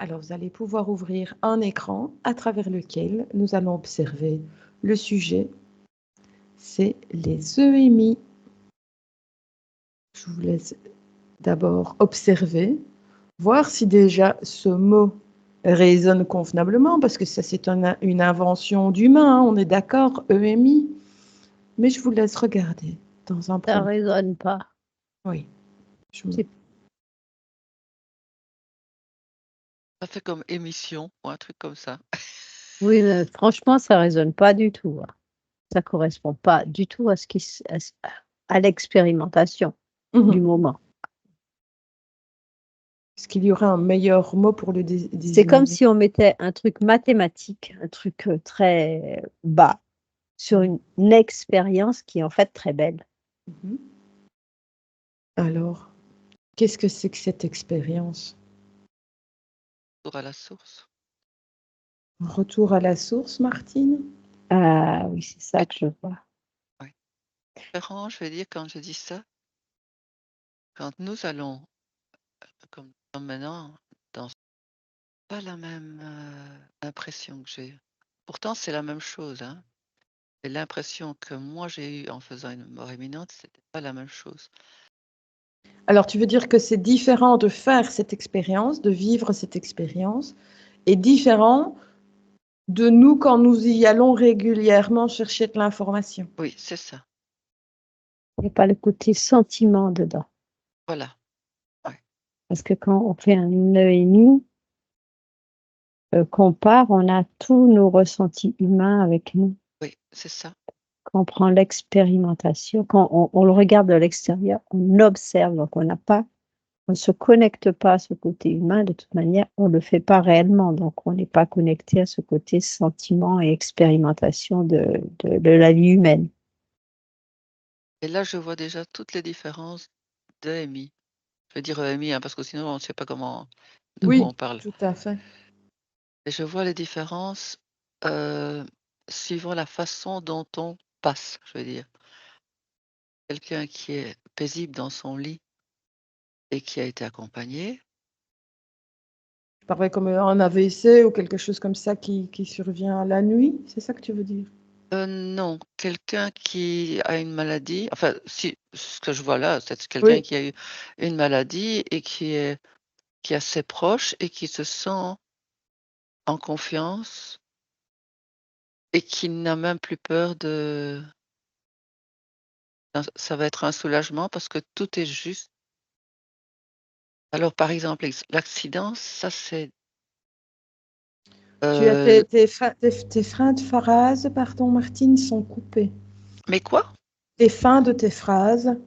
Alors, vous allez pouvoir ouvrir un écran à travers lequel nous allons observer le sujet. C'est les EMI. Je vous laisse d'abord observer, voir si déjà ce mot résonne convenablement, parce que ça, c'est une invention d'humain, hein, on est d'accord, EMI. Mais je vous laisse regarder dans un Ça premier. résonne pas. Oui. C'est- Ça fait comme émission ou un truc comme ça. Oui, mais franchement, ça résonne pas du tout. Hein. Ça correspond pas du tout à ce qui à l'expérimentation du moment. Est-ce qu'il y aurait un meilleur mot pour le C'est désigner? comme si on mettait un truc mathématique, un truc très bas, sur une expérience qui est en fait très belle. Alors, qu'est-ce que c'est que cette expérience? Retour à la source. Retour à la source, Martine? Ah oui, c'est ça que je vois. Oui. Différent, je veux dire, quand je dis ça, quand nous allons, comme maintenant, dans pas la même impression que j'ai. Pourtant, c'est la même chose, hein. Et l'impression que moi j'ai eue en faisant une mort imminente, c'était pas la même chose. Alors, tu veux dire que c'est différent de faire cette expérience, de vivre cette expérience, et différent de nous quand nous y allons régulièrement chercher de l'information. Oui, c'est ça. Il n'y a pas le côté sentiment dedans. Voilà. Parce que quand on fait un EMI, qu'on part, on a tous nos ressentis humains avec nous. Oui, c'est ça. Quand on prend l'expérimentation, quand on le regarde de l'extérieur, on observe, donc on ne se connecte pas à ce côté humain, de toute manière, on ne le fait pas réellement, donc on n'est pas connecté à ce côté sentiment et expérimentation de la vie humaine. Et là, je vois déjà toutes les différences d'EMI. Je vais dire EMI, hein, parce que sinon, on ne sait pas de quoi on parle. Tout à fait. Et je vois les différences suivant la façon dont on passe, je veux dire. Quelqu'un qui est paisible dans son lit et qui a été accompagné. Je parlais comme un AVC ou quelque chose comme ça qui survient la nuit, c'est ça que tu veux dire? Non, quelqu'un qui a une maladie, enfin, si, ce que je vois là, c'est quelqu'un Oui. qui a eu une maladie et qui a ses proches et qui se sent en confiance et qui n'a même plus peur de. Ça va être un soulagement parce que tout est juste. Alors, par exemple, l'accident, ça c'est. Tu as tes fins de phrase, pardon, Martine, sont coupées. Mais quoi? Les fins de tes phrases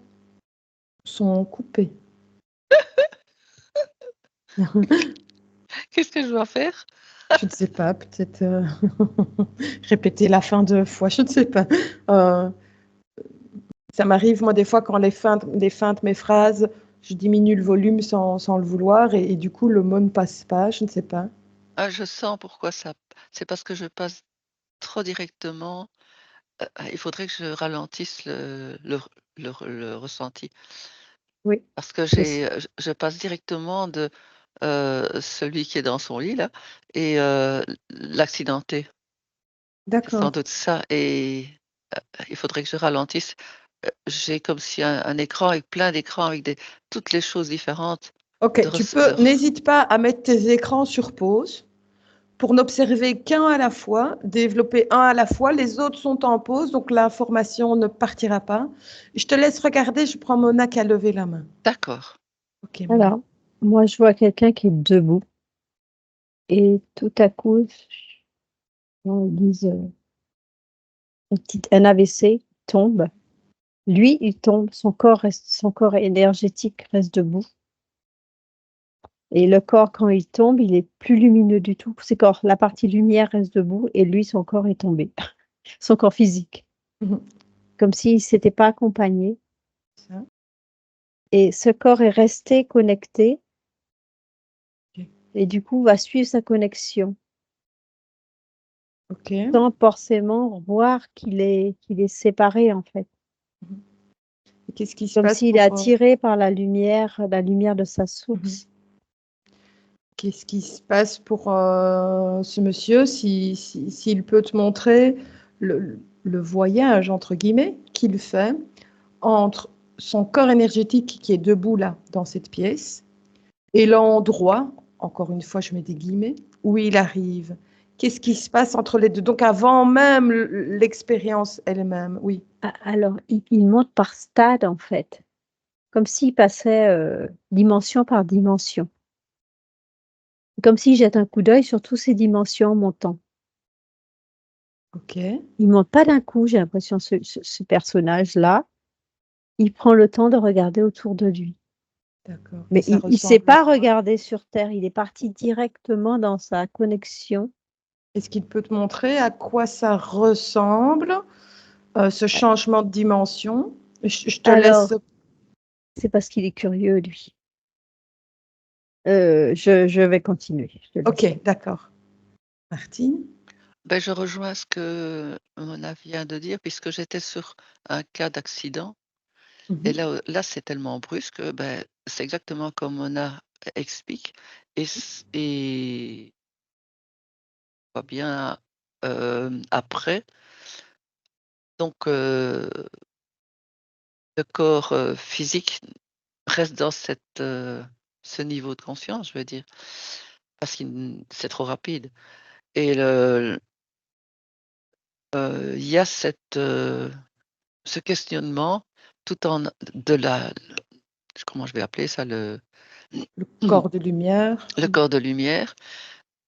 sont coupées. Qu'est-ce que je dois faire? Je ne sais pas, peut-être répéter la fin 2 fois, je ne sais pas. Ça m'arrive, moi, des fois, quand les fins de mes phrases, je diminue le volume sans le vouloir et du coup, le mot ne passe pas, je ne sais pas. Ah, je sens pourquoi ça. C'est parce que je passe trop directement. Il faudrait que je ralentisse le ressenti. Oui. Parce que je passe directement de celui qui est dans son lit là et l'accidenté. C'est sans D'accord. doute ça et il faudrait que je ralentisse. J'ai comme si un écran avec plein d'écrans avec toutes les choses différentes de Ok, n'hésite pas à mettre tes écrans sur pause pour n'observer qu'un à la fois, développer un à la fois, les autres sont en pause, donc l'information ne partira pas. Je te laisse regarder, je prends Mona qui a levé la main. D'accord. Ok, Mona. Alors, moi, je vois quelqu'un qui est debout et tout à coup, on dit un AVC tombe. Lui, il tombe, son corps énergétique reste debout. Et le corps, quand il tombe, il est plus lumineux du tout. La partie lumière reste debout et lui, son corps est tombé. Son corps physique. Comme s'il ne s'était pas accompagné. Ça. Et ce corps est resté connecté. Ok. Et du coup, va suivre sa connexion. Ok. Sans forcément voir qu'il est séparé, en fait. Qu'est-ce qui se Comme passe s'il est attiré par la lumière de sa source. Qu'est-ce qui se passe pour ce monsieur s'il peut te montrer le voyage, entre guillemets, qu'il fait entre son corps énergétique qui est debout là, dans cette pièce, et l'endroit, encore une fois, je mets des guillemets, où il arrive. Qu'est-ce qui se passe entre les deux? Donc avant même l'expérience elle-même, oui. Alors, il monte par stade, en fait, comme s'il passait dimension par dimension. Comme s'il jette un coup d'œil sur toutes ces dimensions en montant. Ok, Il monte pas d'un coup, j'ai l'impression, ce personnage-là. Il prend le temps de regarder autour de lui. d'accord. Mais Et ça il sait ressemble à pas quoi? regarder sur terre, il est parti directement dans sa connexion. Est-ce qu'il peut te montrer à quoi ça ressemble, ce changement de dimension? Je te laisse. Alors, c'est parce qu'il est curieux, lui. Je vais continuer, je te laisse. Ok, d'accord. Martine? Ben, je rejoins ce que Mona vient de dire, puisque j'étais sur un cas d'accident. Et Mhm. là, c'est tellement brusque, ben, c'est exactement comme Mona explique. Et pas bien après. Donc, le corps physique reste dans ce niveau de conscience, je veux dire, parce que c'est trop rapide. Et il y a ce questionnement tout en de la comment je vais appeler ça? Le corps de lumière. Le corps de lumière,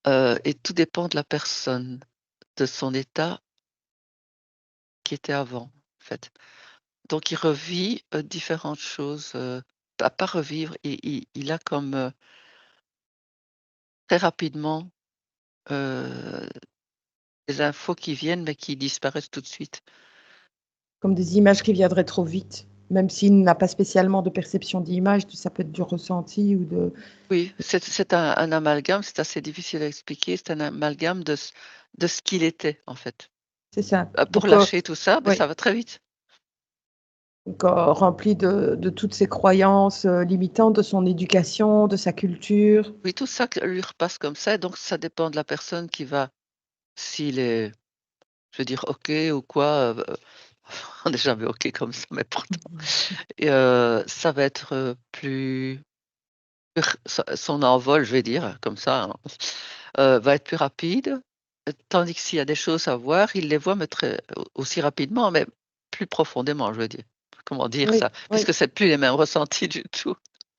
et tout dépend de la personne, de son état qui était avant, en fait. Donc il revit, différentes choses, pas revivre, il a comme, très rapidement, heu, des infos qui viennent, mais qui disparaissent tout de suite. Comme des images qui viendraient trop vite, même s'il n'a pas spécialement de perception d'image, ça peut être du ressenti ou de... Oui, c'est un amalgame, c'est assez difficile à expliquer, c'est un amalgame de ce qu'il était, en fait. C'est ça. Pour Donc, lâcher tout ça, beh, oui. ça va très vite. Donc, rempli de toutes ces croyances limitantes, de son éducation, de sa culture. Oui, tout ça que lui repasse comme ça, donc ça dépend de la personne qui va s'il est, je veux dire, OK ou quoi, on n'est jamais OK comme ça, mais pourtant et ça va être, plus son envol, je vais dire comme ça, hein, va être plus rapide, tandis que s'il y a des choses à voir, il les voit mais très aussi rapidement, mais plus profondément, je veux dire. Comment dire Oui, ça? oui. Puisque c'est plus les mêmes ressentis du tout.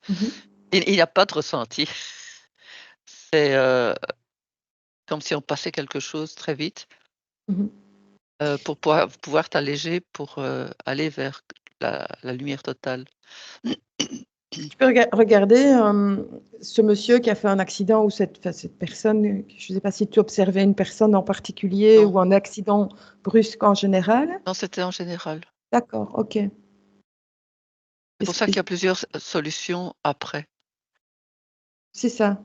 Mhm, Il n'y a pas de ressenti. C'est, comme si on passait quelque chose très vite, mhm. pour pouvoir t'alléger pour, aller vers la lumière totale. Tu peux regarder ce monsieur qui a fait un accident ou enfin, cette personne, je ne sais pas si tu observais une personne en particulier Non, ou un accident brusque en général. non, c'était en général. D'accord, ok. C'est pour ça qu'il y a plusieurs solutions après. C'est ça.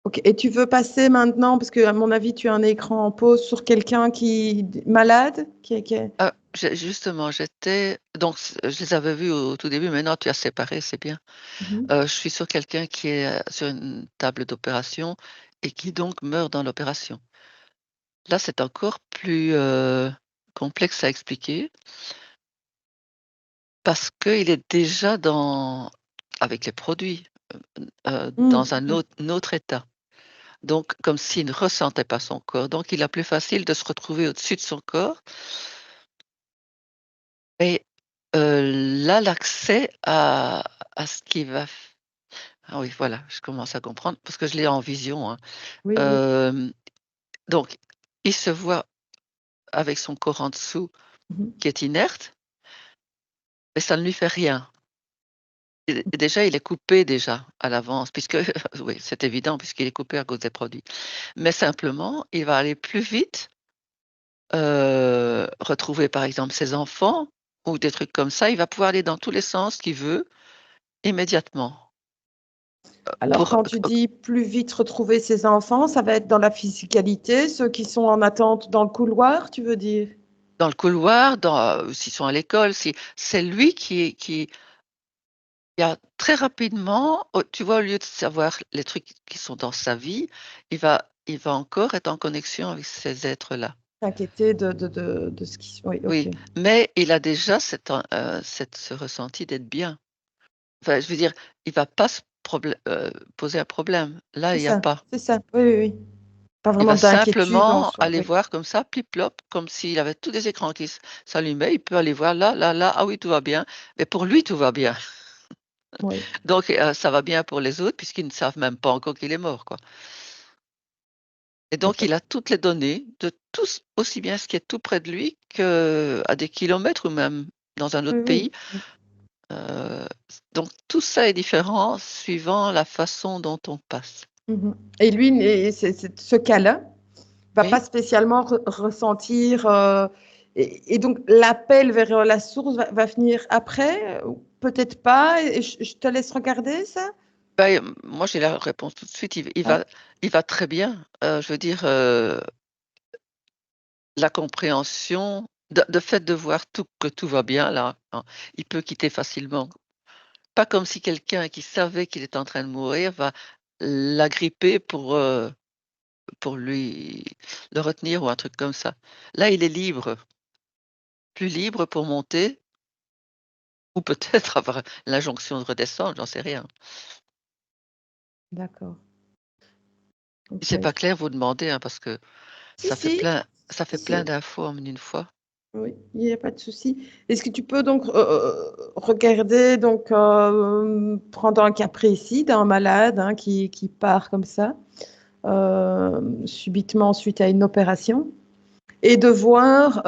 Ok. Et tu veux passer maintenant, parce que à mon avis, tu as un écran en pause sur quelqu'un qui malade, Ah, justement, j'étais donc je les avais vus au tout début, maintenant tu as séparé, c'est bien. Mhm. Je suis sur quelqu'un qui est, sur une table d'opération et qui donc meurt dans l'opération. Là, c'est encore plus, complexe à expliquer parce qu'il est déjà avec les produits, Mm, dans un autre état. Donc comme s'il ne ressentait pas son corps, donc il a plus facile de se retrouver au-dessus de son corps et là, l'accès à ce qui va f ah oui, voilà, je commence à comprendre parce que je l'ai en vision, hein. oui, oui. Hem, donc il se voit avec son corps en dessous Mhm. qui est inerte, mais ça ne lui fait rien. Et déjà, il est coupé déjà à l'avance puisque oui, c'est évident puisqu'il est coupé à cause des produits. Mais simplement, il va aller plus vite, retrouver par exemple ses enfants ou des trucs comme ça. Il va pouvoir aller dans tous les sens qu'il veut immédiatement. Alors, Pour quand tu dis plus vite retrouver ses enfants, ça va être dans la physicalité, ceux qui sont en attente dans le couloir, tu veux dire? dans le couloir, s'ils sont à l'école, si c'est lui qui Il y a très rapidement, tu vois, au lieu de savoir les trucs qui sont dans sa vie, il va encore être en connexion avec ces êtres-là. T'inquiéter de ce qui... Oui, ok. Oui, mais il a déjà ce ressenti d'être bien. Enfin, je veux dire, il va pas poser un problème. Là, C'est il y a ça, pas. c'est ça. Oui, oui, oui. Pas Il vraiment va d'inquiétude en simplement soi. aller Oui. voir comme ça, plip-plop, comme s'il avait tous les écrans qui s'allumaient. Il peut aller voir là, là, là, ah oui, tout va bien. Mais pour lui, tout va bien. Oui. Donc, ça va bien pour les autres puisqu'ils ne savent même pas encore qu'il est mort, quoi. Et Y a donc, pas- il a toutes les données de tous, aussi bien ce qui est tout près de lui qu'à des kilomètres ou même dans un Oui, autre oui. pays. Heu, donc tout ça est différent suivant la façon dont on passe. Mhm. Et lui, ce cas-là, va pas Oui? spécialement ressentir. Et donc, l'appel vers la source va venir après, ou peut-être pas. Et je te laisse regarder ça. Moi j'ai la réponse tout de suite, Ah, il va très bien. Je veux dire, la compréhension, de fait de voir que tout va bien là, hein, il peut quitter facilement. Pas comme si quelqu'un qui savait qu'il est en train de mourir va l'agripper pour lui le retenir ou un truc comme ça. Là, il est libre, plus libre pour monter ou peut-être avoir l'injonction de redescendre, j'en sais rien. d'accord. Si Ok. c'est pas clair, vous demandez, hein, parce que Si, si, ça si, fait plein si. d'infos en une fois. Oui, il n'y a pas de souci. Est-ce que tu peux donc regarder, donc prendre un cas précis d'un malade, hein, qui part comme ça, subitement suite à une opération, et de voir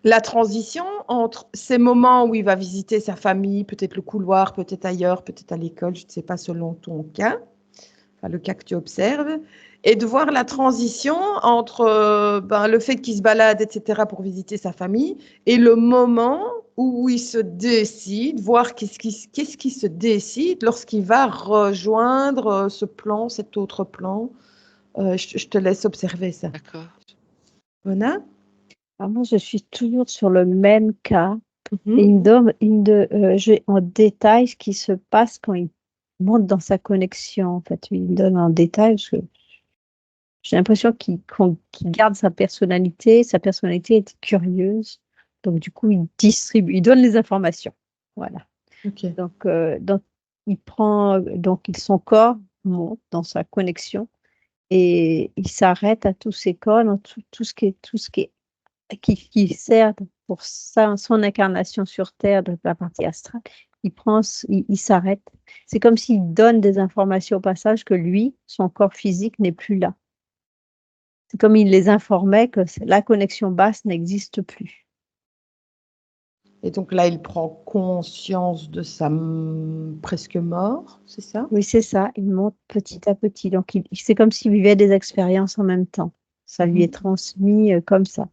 la transition entre ces moments où il va visiter sa famille, peut-être le couloir, peut-être ailleurs, peut-être à l'école, je ne sais pas, selon ton cas, enfin, le cas que tu observes, et de voir la transition entre le fait qu'il se balade, etc., pour visiter sa famille, et le moment où il se décide, voir qu'est-ce qui se décide lorsqu'il va rejoindre ce plan, cet autre plan. Je te laisse observer ça. D'accord. Mona? Alors moi, je suis toujours sur le même cas. Et Mhm. j'ai en détail ce qui se passe quand il monte dans sa connexion. En fait, il me donne en détail parce que j'ai l'impression qu'il garde sa personnalité. Sa personnalité est curieuse. Donc, du coup, il distribue, il donne les informations. Voilà. Ok. Donc il prend, son corps monte dans sa connexion et il s'arrête à tous ses corps, dans tout ce qui sert pour son incarnation sur Terre de la partie astrale. Il s'arrête. C'est comme s'il donne des informations au passage que lui, son corps physique n'est plus là. C'est comme il les informait que la connexion basse n'existe plus. Et donc là, il prend conscience de sa presque mort, c'est ça? Oui, c'est ça, il monte petit à petit. Donc, c'est comme s'il vivait des expériences en même temps. Ça lui est Mhm. transmis comme ça.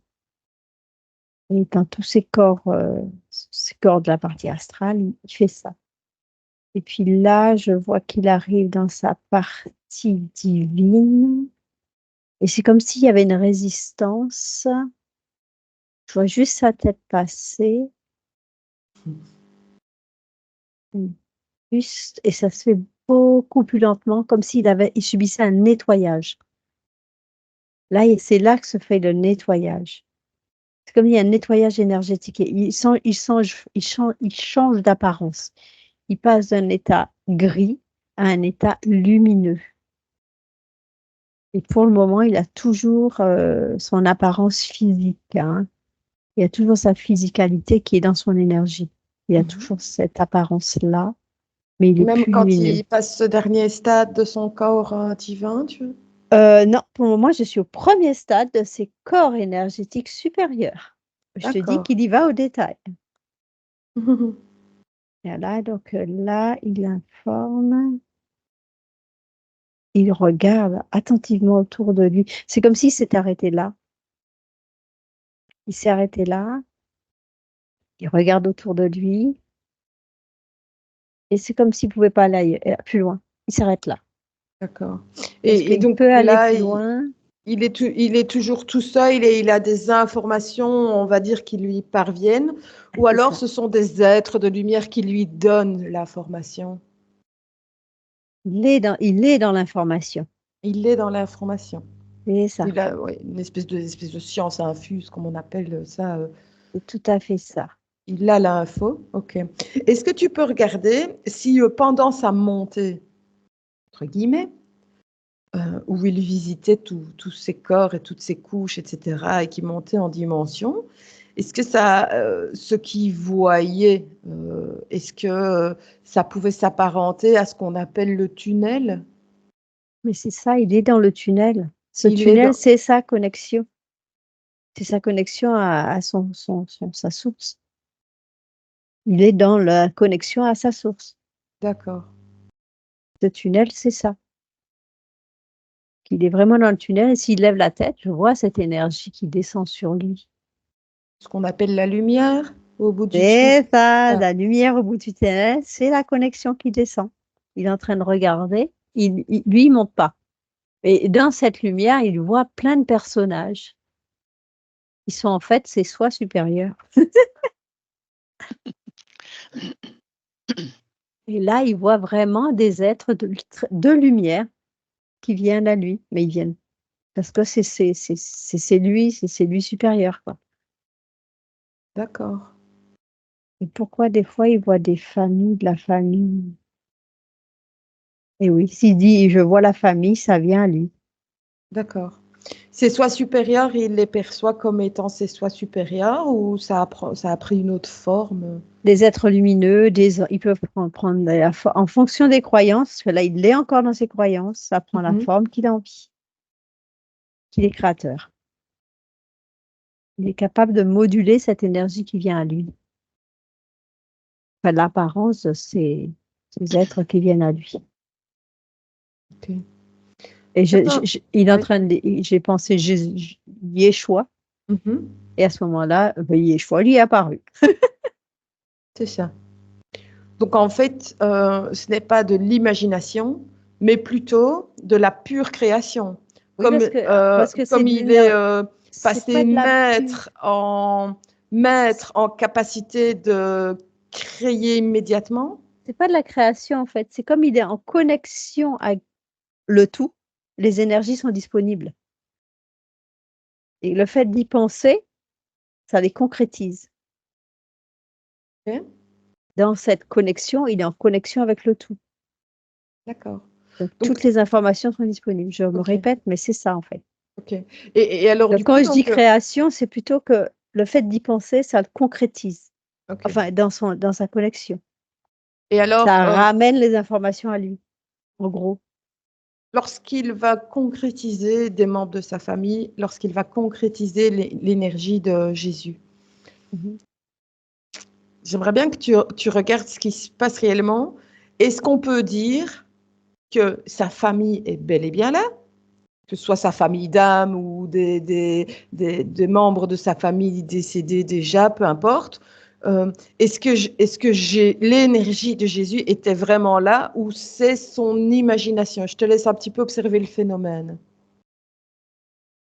Et dans tous ces corps de la partie astrale, il fait ça. Et puis là, je vois qu'il arrive dans sa partie divine. Et c'est comme s'il y avait une résistance. Je vois juste sa tête passer. Juste, et ça se fait beaucoup plus lentement, comme il subissait un nettoyage. Là, c'est là que se fait le nettoyage. C'est comme il y a un nettoyage énergétique. Et il change d'apparence. Il passe d'un état gris à un état lumineux. Et pour le moment, il a toujours son apparence physique, hein. Il a toujours sa physicalité qui est dans son énergie. Il a Mhm. toujours cette apparence-là, mais il est Même plus quand lumineux. il passe ce dernier stade de son corps divin, tu veux? Non, pour le moment, je suis au premier stade de ses corps énergétiques supérieurs. Je te dis D'accord. qu'il y va au détail. Et là, là, il informe, il regarde attentivement autour de lui. C'est comme s'il s'était arrêté là. Il s'est arrêté là, il regarde autour de lui, et c'est comme s'il ne pouvait pas aller plus loin. Il s'arrête là. D'accord. Parce Et qu'il donc peut aller là, plus loin. il est toujours tout seul et il a des informations, on va dire, qui lui parviennent, ou C'est alors ça. ce sont des êtres de lumière qui lui donnent l'information. Il est dans l'information. Il est dans l'information. C'est ça. Il a une espèce de science infuse, comme on appelle ça. C'est tout à fait ça. Il a l'info. OK. Est-ce que tu peux regarder si pendant sa montée, entre guillemets, où il visitait tous ses corps et toutes ses couches, etc., et qui montait en dimension, est-ce que ça, ce qu'il voyait, est-ce que ça pouvait s'apparenter à ce qu'on appelle le tunnel? Mais c'est ça, il est dans le tunnel. Ce Il est tunnel, dans... c'est sa connexion. C'est sa connexion à sa source. Il est dans la connexion à sa source. D'accord. Ce tunnel, c'est ça. Il est vraiment dans le tunnel et s'il lève la tête, je vois cette énergie qui descend sur lui. Ce qu'on appelle la lumière au bout du tunnel. C'est ça, Ah, la lumière au bout du tunnel, c'est la connexion qui descend. Il est en train de regarder. Lui, il monte pas. Et dans cette lumière, il voit plein de personnages. Ils sont en fait ses soi supérieurs. Et là, il voit vraiment des êtres de lumière qui viennent à lui. Mais ils viennent parce que c'est lui supérieur, quoi. d'accord. Et pourquoi des fois, il voit des familles, de la famille? Et oui, s'il dit: «Je vois la famille», ça vient à lui. D'accord. Ces soi supérieurs, il les perçoit comme étant ses soi supérieurs ou ça a pris une autre forme? Des êtres lumineux, ils peuvent prendre en fonction des croyances, parce que là, il est encore dans ses croyances, ça prend la Mhm. forme qu'il a envie, qu'il est créateur. Il est capable de moduler cette énergie qui vient à lui. Enfin, l'apparence de ces êtres qui viennent à lui. Ok. Et Attends. il est en Oui. train de, j'ai pensé Yeshua, Mhm. et à ce moment-là, Yeshua lui est apparu. C'est ça. Donc en fait, ce n'est pas de l'imagination, mais plutôt de la pure création. Oui, Comme, parce que c'est comme de il est l'énergie, c'est passé pas de la pure. maître en capacité de créer immédiatement. C'est pas de la création en fait, c'est comme il est en connexion avec le tout, les énergies sont disponibles et le fait d'y penser, ça les concrétise. Ok. Dans cette connexion, il est en connexion avec le tout. D'accord. Donc Donc, toutes les informations sont disponibles. Je me ok, répète, mais c'est ça en fait. ok. Et alors Donc du coup, quand je dis donc, création, c'est plutôt que le fait d'y penser, ça le concrétise. ok. Enfin, dans sa connexion. Et alors, Ça ramène les informations à lui, en gros. lorsqu'il va concrétiser des membres de sa famille, lorsqu'il va concrétiser l'énergie de Jésus, Mmh. j'aimerais bien que tu regardes ce qui se passe réellement. Est-ce qu'on peut dire que sa famille est bel et bien là, que ce soit sa famille d'âme ou des membres de sa famille décédés déjà, peu importe. Est-ce que l'énergie de Jésus était vraiment là ou c'est son imagination? Je te laisse un petit peu observer le phénomène.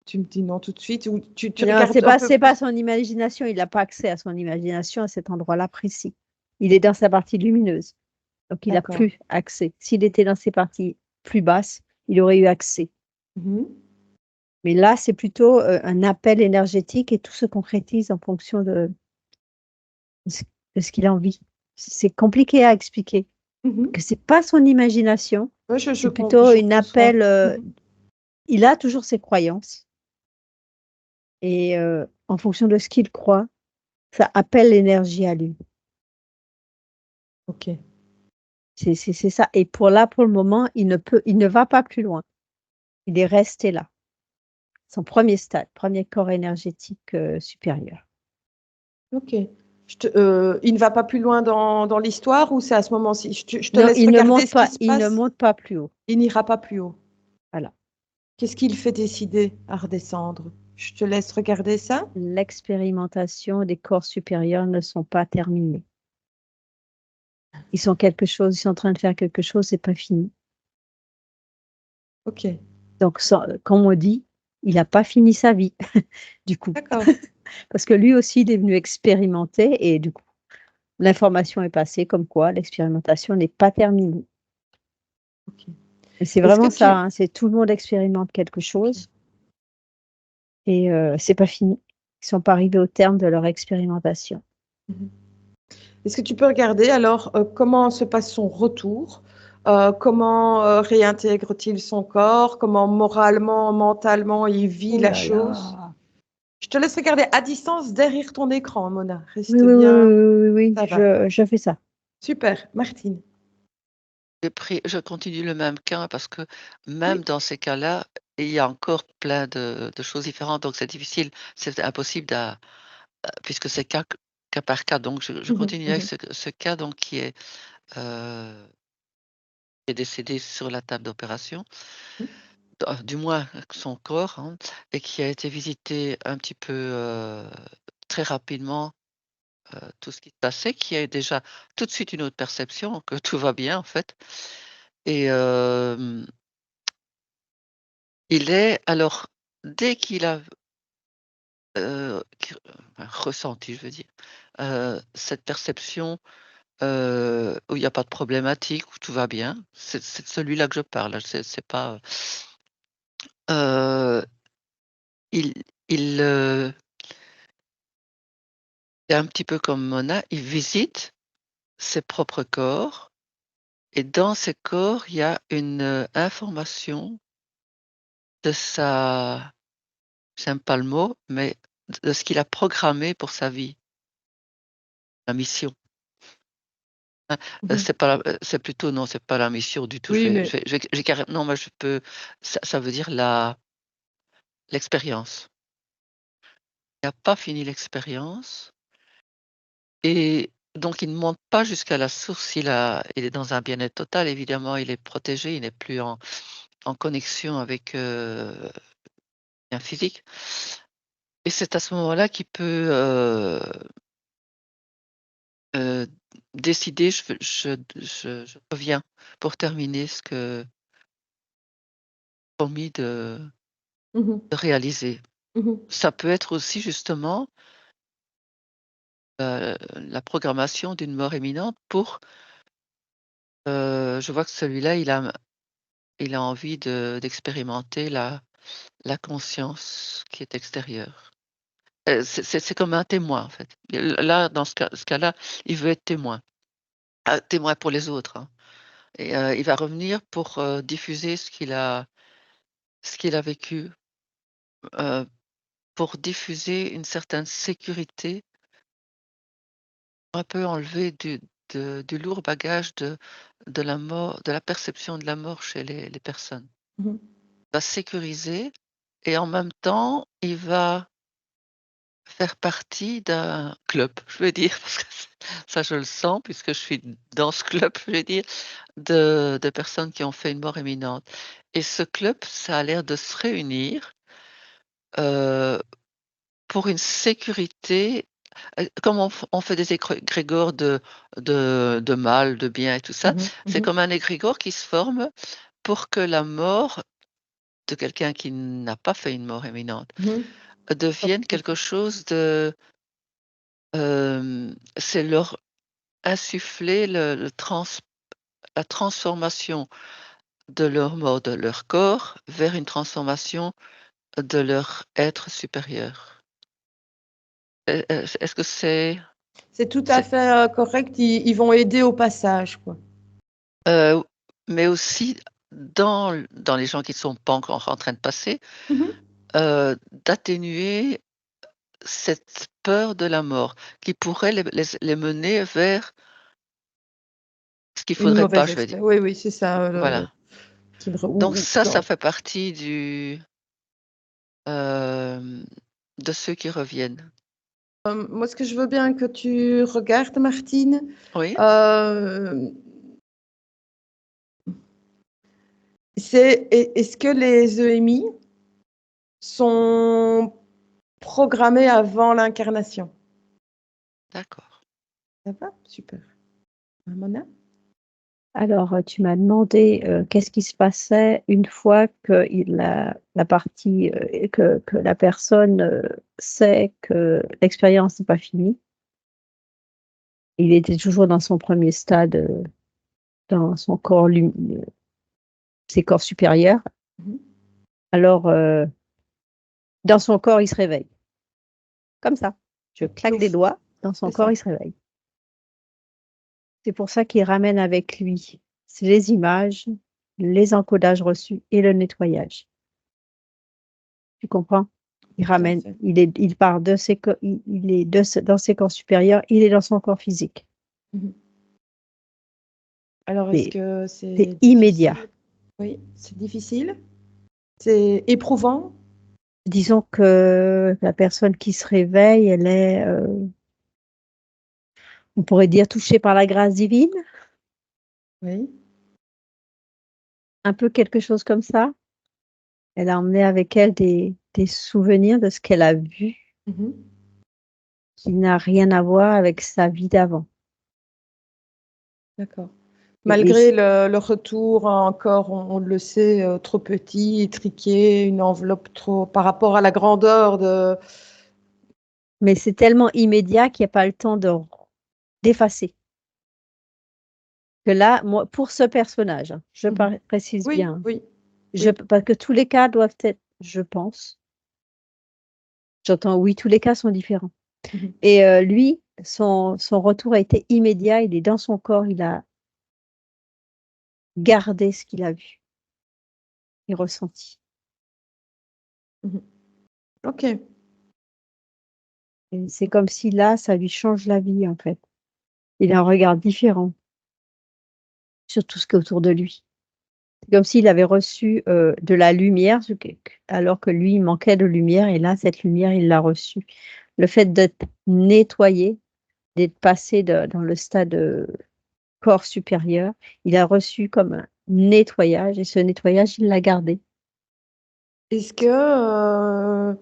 Tu me dis non tout de suite ou tu Non, regardes un peu c'est pas plus. son imagination, il n'a pas accès à son imagination à cet endroit-là précis. Il est dans sa partie lumineuse, donc il a D'accord. plus accès. S'il était dans ses parties plus basses, il aurait eu accès. Mhm. Mais là, c'est plutôt, un appel énergétique et tout se concrétise en fonction de ce de ce qu'il a envie. C'est compliqué à expliquer, Mhm. que c'est pas son imagination, Ouais, c'est plutôt je une conçois. appel, Mhm. il a toujours ses croyances et en fonction de ce qu'il croit, ça appelle l'énergie à lui. Ok. C'est ça et pour le moment, il ne va pas plus loin. Il est resté là. Son premier stade, premier corps énergétique, supérieur. Ok. Il ne va pas plus loin dans l'histoire ou c'est à ce moment-ci? Je te Non, laisse regarder ce qui se il ne passe. monte pas plus haut. Il n'ira pas plus haut. Voilà. Qu'est-ce qui le fait décider à redescendre? Je te laisse regarder ça. L'expérimentation des corps supérieurs ne sont pas terminés. Ils sont quelque chose, ils sont en train de faire quelque chose, c'est pas fini. Ok. Donc comme on dit, il n'a pas fini sa vie, du coup. D'accord. Parce que lui aussi, il est venu expérimenter et du coup, l'information est passée comme quoi l'expérimentation n'est pas terminée. Ok. Et c'est Est-ce que vraiment ça, tu... hein, c'est tout le monde expérimente quelque chose et c'est pas fini. Ils sont pas arrivés au terme de leur expérimentation. Mhm. Est-ce que tu peux regarder alors comment se passe son retour? Comment réintègre-t-il son corps? Comment moralement, mentalement il vit Oh la là chose? là! Je te laisse regarder à distance derrière ton écran, Mona. Oui, Reste oui, oui, bien. oui, oui, oui, Ça va. je fais ça. Super. Martine. Je continue le même cas parce que même Oui. dans ces cas-là, il y a encore plein de choses différentes, donc c'est difficile, c'est impossible puisque c'est cas par cas. Donc je Mhm, continue avec mhm. ce cas donc heu, qui est décédé sur la table d'opération, du moins son corps, hein, et qui a été visité un petit peu, très rapidement, tout ce qui se passait, qui a déjà tout de suite une autre perception, que tout va bien en fait et il est alors dès qu'il a, ressenti, je veux dire, cette perception, où il y a pas de problématique, où tout va bien, c'est de celui-là que je parle, hein, c'est pas, il il, est un petit peu comme Mona, il visite ses propres corps et dans ces corps, il y a une, information de sa j'aime pas le mot, mais de ce qu'il a programmé pour sa vie, la mission. Hein, Mhm. c'est pas la c'est plutôt non, c'est pas la mission du tout. Oui, mais J'ai carré non, moi je peux ça veut dire l'expérience. Il n'a pas fini l'expérience et donc il ne monte pas jusqu'à la source. Il est dans un bien-être total, évidemment, il est protégé, il n'est plus en connexion avec, un physique et c'est à ce moment-là qu'il peut, heu, décider: Je reviens pour terminer ce que promis mhm, de réaliser. mhm, Ça peut être aussi justement, la programmation d'une mort imminente pour, je vois que celui-là, il a envie d'expérimenter la conscience qui est extérieure. C'est comme un témoin, en fait. Là, dans ce cas-là, il veut être témoin, témoin pour les autres, hein et il va revenir pour, diffuser ce qu'il a vécu, heu, pour diffuser une certaine sécurité, un peu enlever du lourd bagage de la mort, de la perception de la mort chez les personnes. mhm. Il va sécuriser et en même temps, il va faire partie d'un club, je veux dire, parce que ça je le sens puisque je suis dans ce club, je veux dire, de personnes qui ont fait une mort imminente et ce club, ça a l'air de se réunir, heu, pour une sécurité, comme on fait des égrégores de mal, de bien et tout ça, Mhm, c'est mhm, comme un égrégore qui se forme pour que la mort de quelqu'un qui n'a pas fait une mort imminente mhm. devienne quelque chose de, c'est leur insuffler la transformation de leur mort, de leur corps, vers une transformation de leur être supérieur. Est-ce que C'est tout à c'est, fait correct. Ils vont aider au passage, quoi. heu, mais aussi dans les gens qui ne sont pas encore en train de passer, Mhm. d'atténuer cette peur de la mort qui pourrait les mener vers ce qu'il Une faudrait pas, mauvaise je vais dire. expérience. Oui, oui, c'est ça. Voilà. Donc ça Non. fait partie hem, de ceux qui reviennent. Moi, ce que je veux bien que tu regardes, Martine, Oui, euh, c'est est-ce que les EMI sont programmés avant l'incarnation? d'accord. Ça va? Super. Mona? Alors, tu m'as demandé qu'est-ce qui se passait une fois que la partie, que la personne sait que l'expérience n'est pas finie. Il était toujours dans son premier stade, dans son corps, ses corps supérieurs. Mhm. Alors, dans son corps, il se réveille. Comme ça. Je claque des Plouf, doigts, dans son c'est corps, ça. il se réveille. C'est pour ça qu'il ramène avec lui les images, les encodages reçus et le nettoyage. Tu comprends? Il Tout à ramène, fait. il part de ses il est dans ses corps supérieurs, il est dans son corps physique. Mhm. Alors, est-ce C'est que c'est c'est immédiat. difficile? Oui, c'est difficile. C'est éprouvant. Disons que la personne qui se réveille, elle est, on pourrait dire, touchée par la grâce divine, Oui. un peu quelque chose comme ça. Elle a emmené avec elle des souvenirs de ce qu'elle a vu, Mhm. qui n'a rien à voir avec sa vie d'avant. D'accord. Et Malgré le retour encore, on le sait, trop petit, étriqué, une enveloppe trop par rapport à la grandeur de. mais c'est tellement immédiat qu'il n'y a pas le temps d'effacer. Que là, moi, pour ce personnage, hein, je Mhm. précise Oui, bien, oui, oui. parce que tous les cas doivent être, je pense, j'entends oui, tous les cas sont différents. Mhm. Et lui, son retour a été immédiat, il est dans son corps, il a gardé ce qu'il a vu et ressenti. Mhm. Ok. Et c'est comme si là, ça lui change la vie, en fait. Il a un regard différent sur tout ce qui est autour de lui. C'est comme s'il avait reçu de la lumière, alors que lui, il manquait de lumière, et là, cette lumière, il l'a reçue. Le fait d'être nettoyé, d'être passé dans le stade corps supérieur, il a reçu comme un nettoyage, et ce nettoyage, il l'a gardé. Est-ce que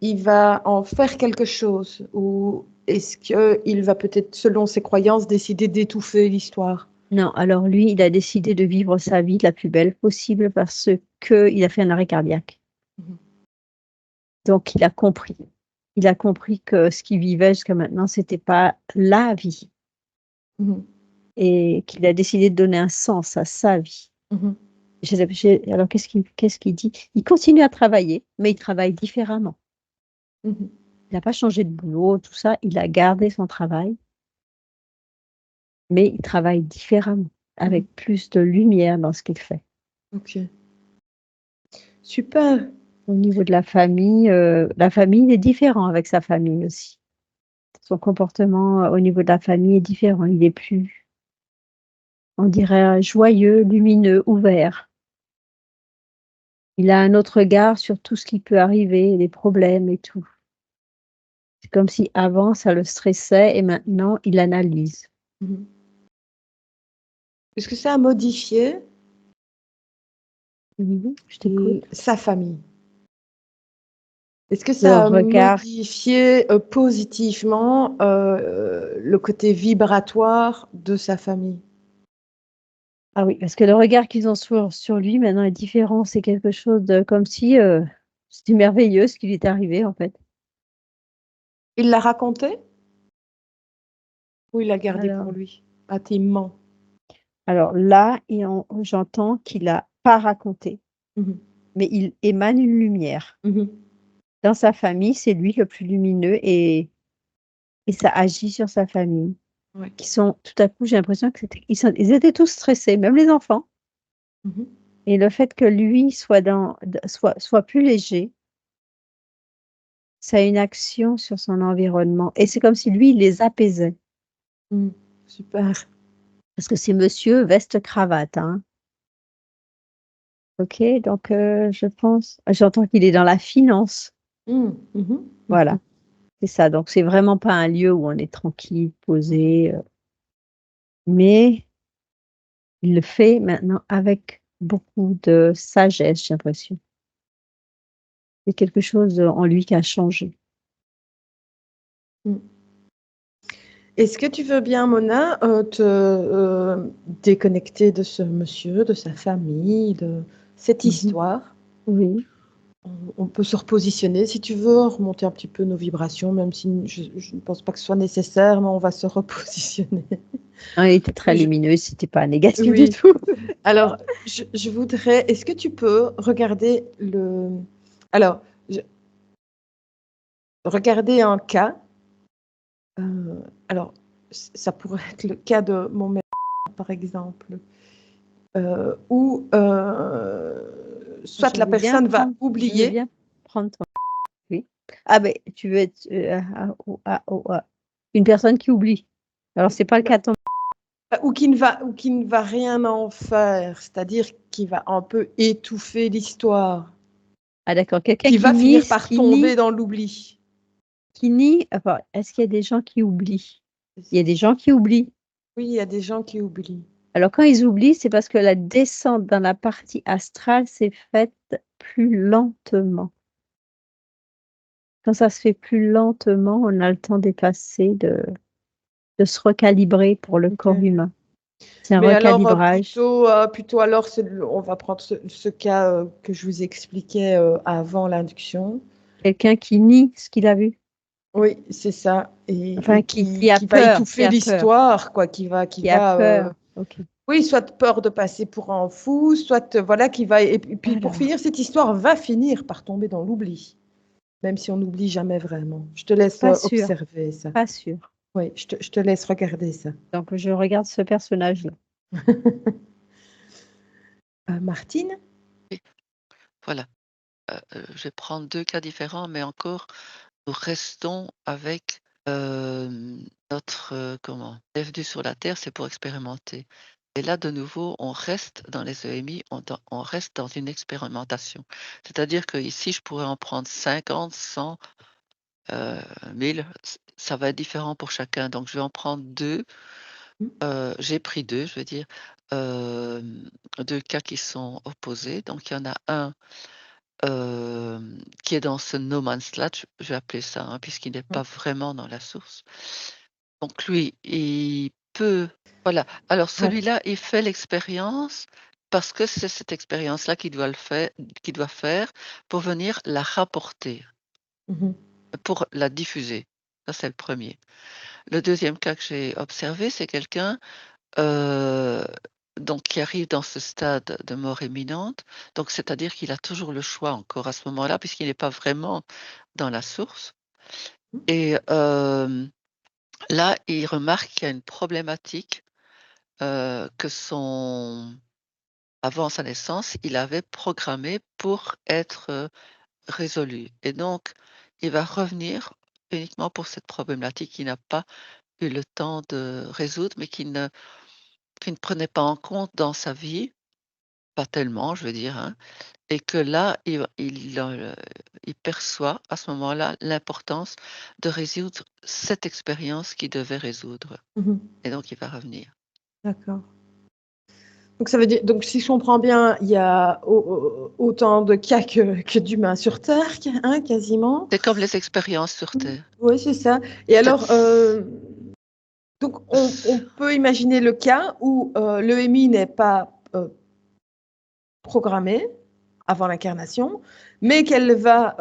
il va en faire quelque chose ou est-ce que il va peut-être, selon ses croyances, décider d'étouffer l'histoire? Non, alors lui, il a décidé de vivre sa vie de la plus belle possible parce qu'il a fait un arrêt cardiaque. Mhm. Donc, il a compris. Il a compris que ce qu'il vivait jusqu'à maintenant, c'était pas la vie Mhm. et qu'il a décidé de donner un sens à sa vie. Mhm. Alors, qu'est-ce qu'il dit? Il continue à travailler, mais il travaille différemment. Mhm. Il n'a pas changé de boulot, tout ça. Il a gardé son travail, mais il travaille différemment, Mhm. avec plus de lumière dans ce qu'il fait. Ok. Super. Au niveau de la famille, il est différent avec sa famille aussi. Son comportement au niveau de la famille est différent. Il est plus, on dirait, joyeux, lumineux, ouvert. Il a un autre regard sur tout ce qui peut arriver, les problèmes et tout. C'est comme si avant, ça le stressait et maintenant, il analyse. Mhm. Est-ce que ça a modifié Oui, je t'écoute. sa famille? Est-ce que Le ça a regard. modifié positivement le côté vibratoire de sa famille? Ah oui, parce que le regard qu'ils ont sur lui maintenant est différent. C'est quelque chose de comme si c'était merveilleux ce qui lui est arrivé en fait. Il l'a raconté ou il l'a gardé Alors, pour lui, intimement? alors là, j'entends qu'il n'a pas raconté, Mhm. mais il émane une lumière. Mhm. Dans sa famille, c'est lui le plus lumineux et ça agit sur sa famille. Ouais. Qui sont tout à coup, j'ai l'impression que ils étaient tous stressés, même les enfants. Mhm. Et le fait que lui soit plus léger, ça a une action sur son environnement. Et c'est comme si lui, il les apaisait. Mhm. Super. Parce que c'est monsieur veste-cravate, hein. OK, donc je pense j'entends qu'il est dans la finance. Mhm. Mhm. Voilà, Mhm. c'est ça. Donc c'est vraiment pas un lieu où on est tranquille, posé, mais il le fait maintenant avec beaucoup de sagesse, j'ai l'impression. C'est quelque chose en lui qui a changé. Mhm. Est-ce que tu veux bien, Mona, te déconnecter de ce monsieur, de sa famille, de cette histoire? Oui. On peut se repositionner si tu veux, remonter un petit peu nos vibrations, même si je ne pense pas que ce soit nécessaire, mais on va se repositionner. Non, il était très Je- lumineux, c'était pas négatif du Oui. tout. Alors, je voudrais. Est-ce que tu peux regarder le. Alors, regarder un cas. Alors, ça pourrait être le cas de mon mère, par exemple, où soit Je la veux bien personne va prendre, je veux oublier, bien prendre ton. Oui. Ah ben, tu veux être une personne qui oublie. Alors c'est pas le cas de ton. ou qui ne va rien en faire, c'est-à-dire qui va un peu étouffer l'histoire, Ah d'accord, quelqu'un qui qui va nie, finir par tomber dans l'oubli. enfin, est-ce qu'il y a des gens qui oublient? Il y a des gens qui oublient. Oui, il y a des gens qui oublient. Alors quand ils oublient, c'est parce que la descente dans la partie astrale s'est faite plus lentement. Quand ça se fait plus lentement, on a le temps d'effacer, de se recalibrer pour le Ok. corps humain. C'est un Mais alors, recalibrage. plutôt alors, on va prendre ce cas que je vous expliquais avant l'induction. Quelqu'un qui nie ce qu'il a vu. Oui, c'est ça. Enfin, Et qui a qui va peur, étouffer l'histoire, quoi, qui a peur. OK. oui, soit peur de passer pour un fou, soit, voilà, qui va, et puis pour Alors, finir, cette histoire va finir par tomber dans l'oubli, même si on n'oublie jamais vraiment. Je te laisse pas sûr, observer ça. pas sûr. Oui, je te laisse regarder ça. Donc je regarde ce personnage-là. Martine? Oui, voilà. Je vais prendre 2 cas différents, mais encore, nous restons avec, notre, comment? Bienvenue sur la terre, c'est pour expérimenter. Et là, de nouveau, on reste dans les EMI, on reste dans une expérimentation. C'est-à-dire qu'ici, je pourrais en prendre 50, 100, 1000, ça va être différent pour chacun. Donc je vais en prendre 2. J'ai pris 2, je veux dire, 2 cas qui sont opposés. Donc il y en a un, qui est dans ce no man's land, je vais appeler ça, hein, puisqu'il n'est pas vraiment dans la source. Donc lui, il peut, voilà. Alors Ouais. celui-là, il fait l'expérience parce que c'est cette expérience-là qu'il doit faire pour venir la rapporter, Mhm. pour la diffuser. Ça, c'est le premier. Le deuxième cas que j'ai observé, c'est quelqu'un, Heu, donc qui arrive dans ce stade de mort imminente, donc c'est-à-dire qu'il a toujours le choix encore à ce moment-là, puisqu'il n'est pas vraiment dans la source et là, il remarque qu'il y a une problématique, que son avant sa naissance, il avait programmée pour être, résolue et donc il va revenir uniquement pour cette problématique qu'il n'a pas eu le temps de résoudre, mais qu'il ne prenait pas en compte dans sa vie. Pas tellement, je veux dire, hein, et que là, il perçoit à ce moment-là l'importance de résoudre cette expérience qu'il devait résoudre Mhm. et donc il va revenir. D'accord. Donc ça veut dire, donc si je comprends bien, il y a autant de cas que d'humains sur Terre, hein, quasiment. C'est comme les expériences sur terre. Oui, c'est ça. Et alors, C'est donc on peut imaginer le cas où l'EMI n'est pas programmée avant l'incarnation, mais qu'elle va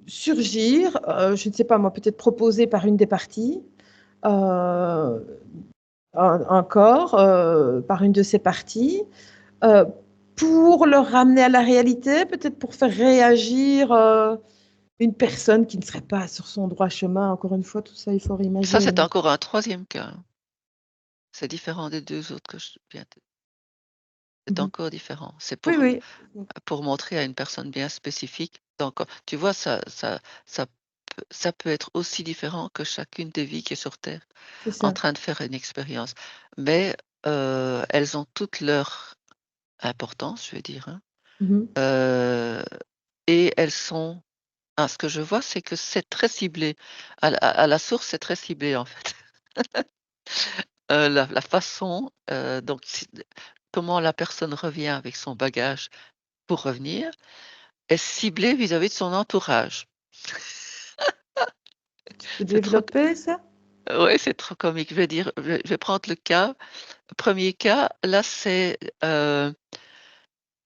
surgir, je ne sais pas moi, peut-être proposée par une des parties, euh, un corps, par une de ces parties, euh, pour le ramener à la réalité, peut-être pour faire réagir une personne qui ne serait pas sur son droit chemin. Encore une fois, tout ça, il faut ça, c'est imaginer. encore un troisième cas, hein. C'est différent des 2 autres que je viens de c'est Mhm. encore différent. C'est Oui, oui, pour montrer à une personne bien spécifique. Donc, tu vois, ça peut être aussi différent que chacune des vies qui est sur terre, c'est en ça. train de faire une expérience. Mais, elles ont toutes leur importance, je veux dire, hein. Mhm. Heu et elles sont ce que je vois, c'est que c'est très ciblé. À la source, c'est très ciblé, en fait. La façon, donc comment la personne revient avec son bagage pour revenir est ciblée vis-à-vis de son entourage. Tu peux C'est trop développer ça? Ouais, c'est trop comique. Je vais dire, je vais prendre le premier cas, là, c'est,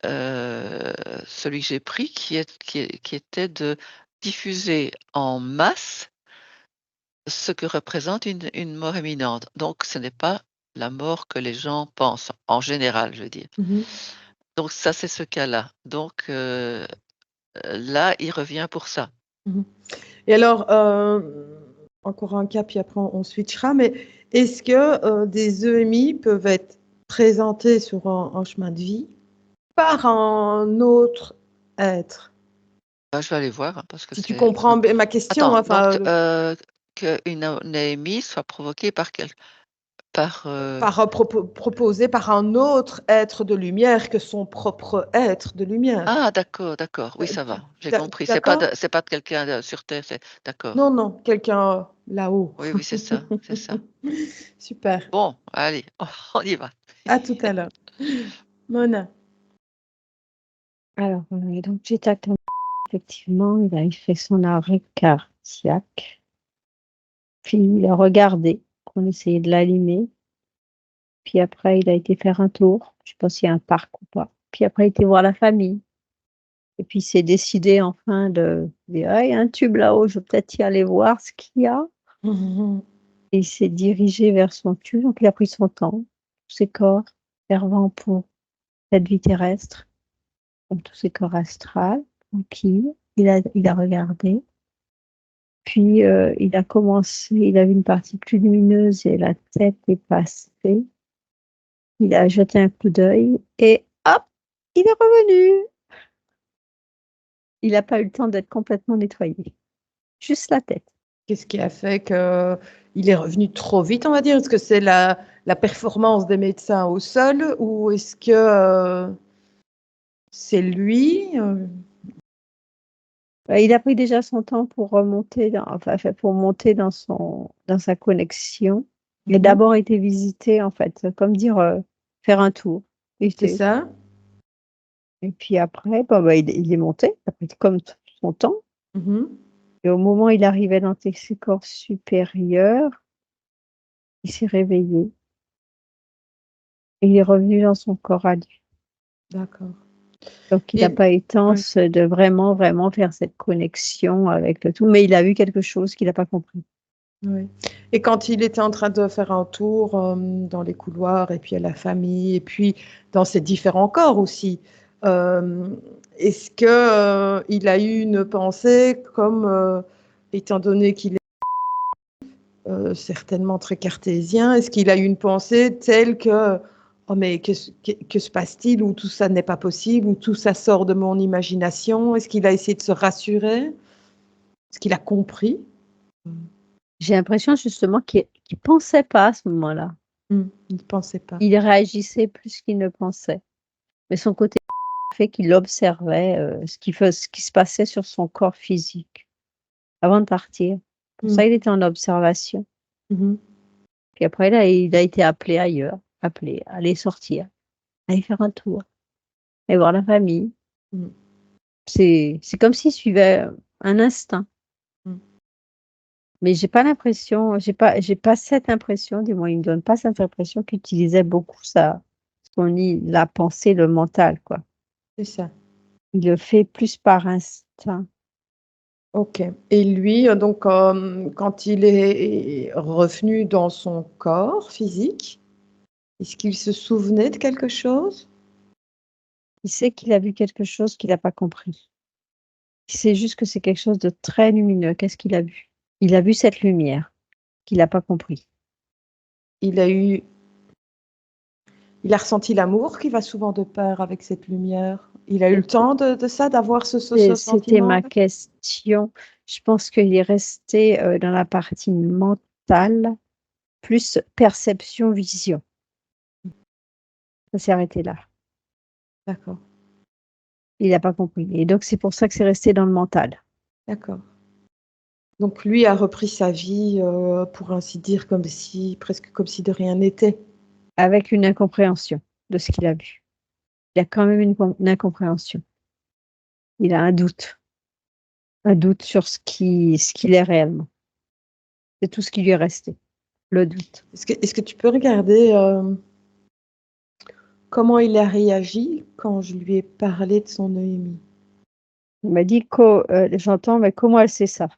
celui que j'ai pris qui était de diffuser en masse ce que représente une mort imminente. Donc ce n'est pas la mort que les gens pensent, en général, je veux dire. Mmh. Donc ça, c'est ce cas-là. Donc là, il revient pour ça. Mmh. Et alors, encore un cas, puis après on switchera, mais est-ce que, des EMI peuvent être présentés sur un chemin de vie par un autre être? Bah, je vais aller voir, hein, parce que Si tu c'est comprends bien ma question, attends, hein, donc enfin, qu'une anémie soit provoquée par par, proposé par un autre être de lumière que son propre être de lumière. ah d'accord, d'accord, oui, ça Tu va, j'ai compris. d'accord? C'est pas de quelqu'un de sur terre, c'est Non, d'accord. non, quelqu'un là-haut. Oui, oui, c'est ça, c'est ça. Super. Bon, allez, on y va. À tout à l'heure. Mona. Alors, donc j'étais attendu, effectivement, il a fait son arrêt cardiaque. Puis il a regardé qu'on essayait de l'allumer. Puis après, il a été faire un tour. Je sais pas s'il y a un parc ou pas. Puis après, il était voir la famille. Et puis il s'est décidé enfin de dire: «Ah, il y a un tube là-haut, je vais peut-être y aller voir ce qu'il y a». Mmh. Et il s'est dirigé vers son tube, donc il a pris son temps, tous ses corps servant pour cette vie terrestre, donc tous ses corps astrales, tranquille. Il a regardé, puis, il a vu une partie plus lumineuse et la tête est passée. Il a jeté un coup d'œil et hop, il est revenu. Il a pas eu le temps d'être complètement nettoyé, juste la tête. Qu'est-ce qui a fait qu'il est revenu trop vite, on va dire? Est-ce que c'est la performance des médecins au sol ou est-ce que, c'est lui? Il a pris déjà son temps pour remonter pour monter dans sa connexion. Il a Mmh. d'abord été visiter, en fait, comme dire, faire un tour. C'est ça? Et puis après, il est monté, il a pris comme t son temps Mmh. et au moment où il arrivait dans ses corps supérieurs, il s'est réveillé et il est revenu dans son corps à lui. D'accord. Donc il Et n'a pas eu le temps ouais, de vraiment, vraiment faire cette connexion avec le tout, mais il a vu quelque chose qu'il n'a pas compris. ouais. Et quand il était en train de faire un tour, dans les couloirs et puis à la famille et puis dans ses différents corps aussi, est-ce que, il a eu une pensée comme, étant donné qu'il est, certainement très cartésien, est-ce qu'il a eu une pensée telle que: «Oh mais que se passe-t-il?» ou «Tout ça n'est pas possible» ou «Tout ça sort de mon imagination»? Est-ce qu'il a essayé de se rassurer? Est-ce qu'il a compris? Mmh. J'ai l'impression justement qu'il pensait pas à ce moment-là. Il ne pensait pas. Il réagissait plus qu'il ne pensait. Mais son côté fait qu'il observait, ce qui se passait sur son corps physique avant de partir. Pour Mmh. ça, il était en observation. Mmh mh. Puis après là, il a été appelé ailleurs, appelé à aller sortir, aller faire un tour, aller voir la famille. Mmh. C'est comme s'il suivait, un instinct. Mmh. Mais j'ai pas cette impression, du moins il me donne pas cette impression qu'il utilisait beaucoup ce qu'on dit la pensée, le mental, quoi. C'est ça. Il le fait plus par instinct. OK. Et lui, donc, quand il est revenu dans son corps physique, est-ce qu'il se souvenait de quelque chose? Il sait qu'il a vu quelque chose qu'il a pas compris. Il sait juste que c'est quelque chose de très lumineux. Qu'est-ce qu'il a vu? Il a vu cette lumière qu'il a pas compris. Il a eu il a ressenti l'amour qui va souvent de pair avec cette lumière. Il a eu le temps de ça, d'avoir ce C'était ma sentiment-là? question. Je pense qu'il est resté, dans la partie mentale, plus perception, vision. Ça s'est arrêté là. D'accord, Il a pas compris et donc c'est pour ça que c'est resté dans le mental. d'accord. Donc lui a repris sa vie, pour ainsi dire, comme si presque comme si de rien n'était. Avec une incompréhension de ce qu'il a vu. Il y a quand même une incompréhension. Il a un doute sur ce qu'il est réellement. C'est tout ce qui lui est resté. le doute. Est-ce que tu peux regarder comment il a réagi quand je lui ai parlé de son EMI? Il m'a dit: «J'entends, mais comment elle sait ça?»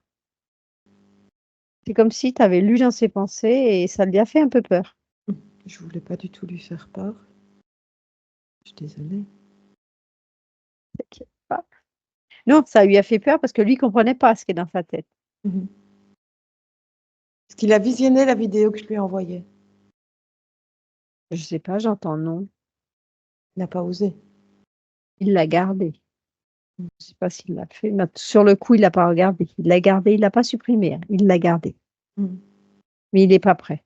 C'est comme si tu avais lu dans ses pensées et ça lui a fait un peu peur. Je voulais pas du tout lui faire peur. Je suis désolée. T'inquiète pas. Non, ça lui a fait peur parce que lui, il comprenait pas ce qui est dans sa tête. Mmh. Est-ce qu'il a visionné la vidéo que je lui ai envoyée? Je sais pas, j'entends non. Il n'a pas osé. Il l'a gardé. Mmh. Je sais pas s'il l'a fait, mais sur le coup, il l'a pas regardé. Il l'a gardé, il l'a pas supprimé, hein, il l'a gardé. Mmh. Mais il est pas prêt.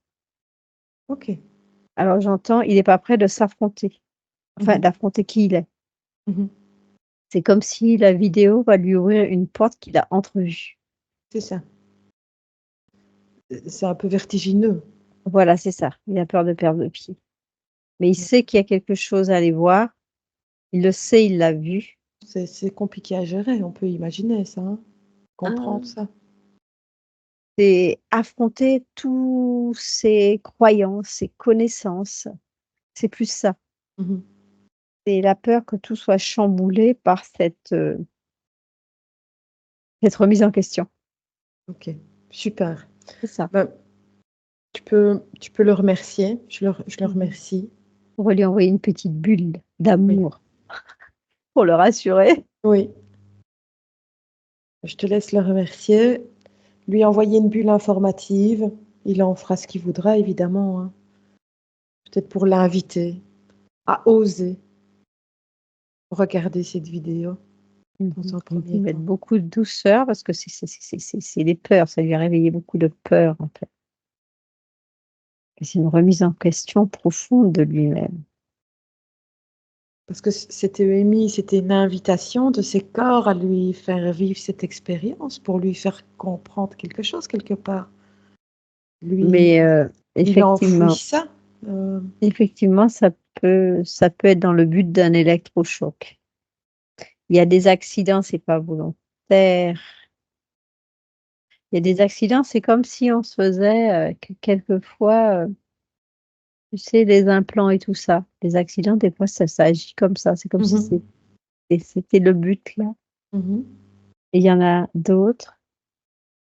OK. Alors j'entends, il est pas prêt de s'affronter, enfin Mmh. d'affronter qui il est. Mmh. C'est comme si la vidéo va lui ouvrir une porte qu'il a entrevue. C'est ça. C'est un peu vertigineux. Voilà, c'est ça. Il a peur de perdre le pied. Mais il Mmh. sait qu'il y a quelque chose à aller voir. Il le sait, il l'a vu. C'est compliqué à gérer, on peut imaginer ça, hein? Ah. Comprendre ça. C'est affronter tous ses croyances, ses connaissances. C'est plus ça. Mmh. C'est la peur que tout soit chamboulé par cette remise en question. OK, super. C'est ça. Ben, tu peux le remercier. Je le Mmh. remercie. On va lui envoyer une petite bulle Oui. d'amour pour le rassurer. Oui, je te laisse le remercier. Lui envoyer une bulle informative. Il en fera ce qu'il voudra évidemment, hein. Peut-être pour l'inviter à oser regarder cette vidéo Mmh dans mh. un On peut premier mettre temps. beaucoup de douceur parce que c'est des peurs, ça lui a réveillé beaucoup de peurs, en fait. Et c'est une remise en question profonde de lui-même. Parce que c'était EMI, c'était une invitation de ses corps à lui faire vivre cette expérience, pour lui faire comprendre quelque chose quelque part. Lui, Mais il enfouit effectivement ça. Heu, effectivement, ça peut être dans le but d'un électrochoc. Il y a des accidents, c'est pas volontaire. Il y a des accidents, c'est comme si on se faisait, quelquefois, tu sais, les implants et tout ça. Les accidents, des fois, ça agit comme ça. C'est comme mmh si mh. c'était le but, là. Mmh. Et il y en a d'autres,